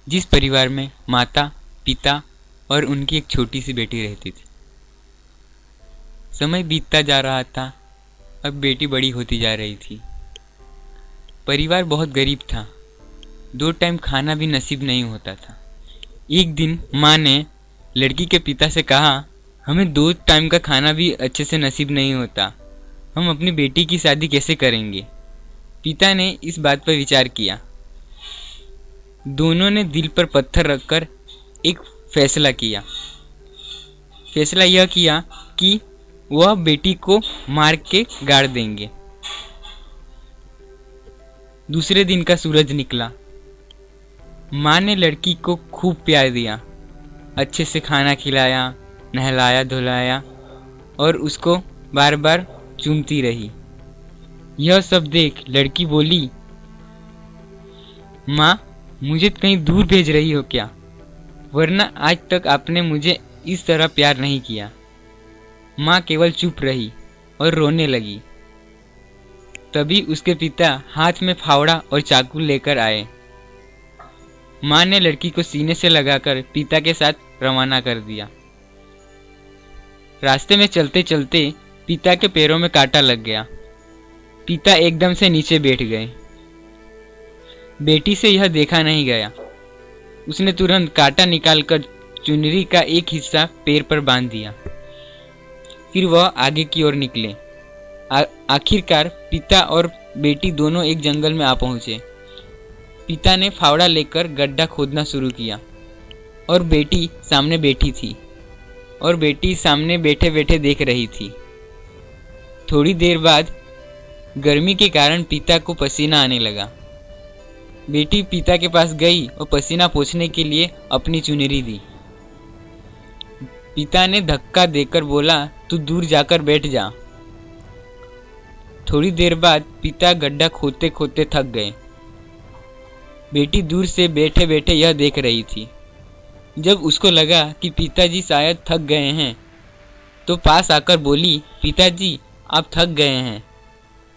जिस परिवार में माता, पिता और उनकी एक छोटी सी बेटी रहती थी। समय बीतता जा रहा था। अब बेटी बड़ी होती जा रही थी। परिवार बहुत गरीब था। 2 टाइम खाना भी नसीब नहीं होता था। एक दिन माँ ने लड़की के पिता से कहा, हमें 2 टाइम का खाना भी अच्छे से नसीब नहीं होता, हम अपनी बेटी की शादी कैसे करेंगे। पिता ने इस बात पर विचार किया। दोनों ने दिल पर पत्थर रखकर एक फैसला किया। फैसला यह किया कि वह बेटी को मार के गाड़ देंगे। दूसरे दिन का सूरज निकला। माँ ने लड़की को खूब प्यार दिया, अच्छे से खाना खिलाया, नहलाया धुलाया और उसको बार बार चूमती रही। यह सब देख लड़की बोली, माँ मुझे कहीं दूर भेज रही हो क्या? वरना आज तक आपने मुझे इस तरह प्यार नहीं किया। माँ केवल चुप रही और रोने लगी। तभी उसके पिता हाथ में फावड़ा और चाकू लेकर आए। माँ ने लड़की को सीने से लगाकर पिता के साथ रवाना कर दिया। रास्ते में चलते चलते पिता के पैरों में कांटा लग गया। पिता एकदम से नीचे बैठ गए। बेटी से यह देखा नहीं गया। उसने तुरंत कांटा निकालकर चुनरी का एक हिस्सा पैर पर बांध दिया। फिर वह आगे की ओर निकले। आखिरकार पिता और बेटी दोनों एक जंगल में आ पहुंचे। पिता ने फावड़ा लेकर गड्ढा खोदना शुरू किया और बेटी सामने बैठी थी और बेटी सामने बैठे बैठे देख रही थी। थोड़ी देर बाद गर्मी के कारण पिता को पसीना आने लगा। बेटी पिता के पास गई और पसीना पोंछने के लिए अपनी चुनरी दी। पिता ने धक्का देकर बोला, तू दूर जाकर बैठ जा। थोड़ी देर बाद पिता गड्ढा खोदते खोदते थक गए। बेटी दूर से बैठे बैठे यह देख रही थी। जब उसको लगा कि पिताजी शायद थक गए हैं तो पास आकर बोली, पिताजी आप थक गए हैं,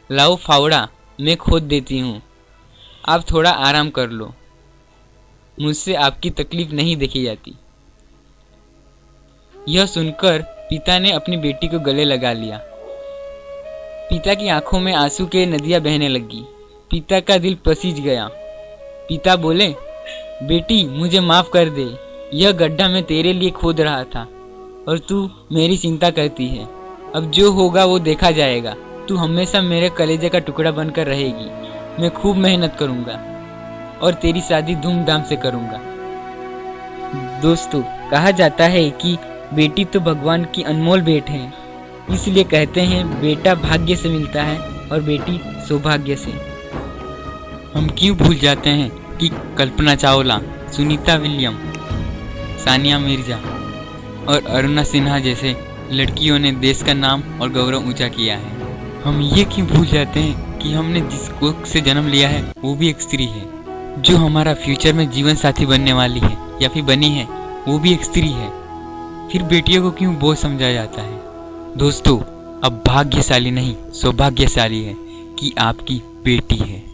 लाओ फावड़ा, मैं खोद देती हूँ, आप थोड़ा आराम कर लो, मुझसे आपकी तकलीफ नहीं देखी जाती। यह सुनकर पिता ने अपनी बेटी को गले लगा लिया। पिता की आंखों में आंसू के नदियां बहने लगी। पिता का दिल पसीज गया। पिता बोले, बेटी मुझे माफ कर दे, यह गड्ढा मैं तेरे लिए खोद रहा था और तू मेरी चिंता करती है। अब जो होगा वो देखा जाएगा। तू हमेशा मेरे कलेजे का टुकड़ा बनकर रहेगी। मैं खूब मेहनत करूंगा और तेरी शादी धूमधाम से करूंगा। दोस्तों, कहा जाता है कि बेटी तो भगवान की अनमोल भेंट है, इसलिए कहते हैं बेटा भाग्य से मिलता है और बेटी सौभाग्य से। हम क्यों भूल जाते हैं कि कल्पना चावला, सुनीता विलियम, सानिया मिर्जा और अरुणा सिन्हा जैसे लड़कियों ने देश का नाम और गौरव ऊंचा किया है। हम ये क्यों भूल जाते हैं कि हमने जिस कोख से जन्म लिया है वो भी एक स्त्री है, जो हमारा फ्यूचर में जीवन साथी बनने वाली है या फिर बनी है वो भी एक स्त्री है। फिर बेटियों को क्यों बोझ समझा जाता है? दोस्तों, अब भाग्यशाली नहीं सौभाग्यशाली है कि आपकी बेटी है।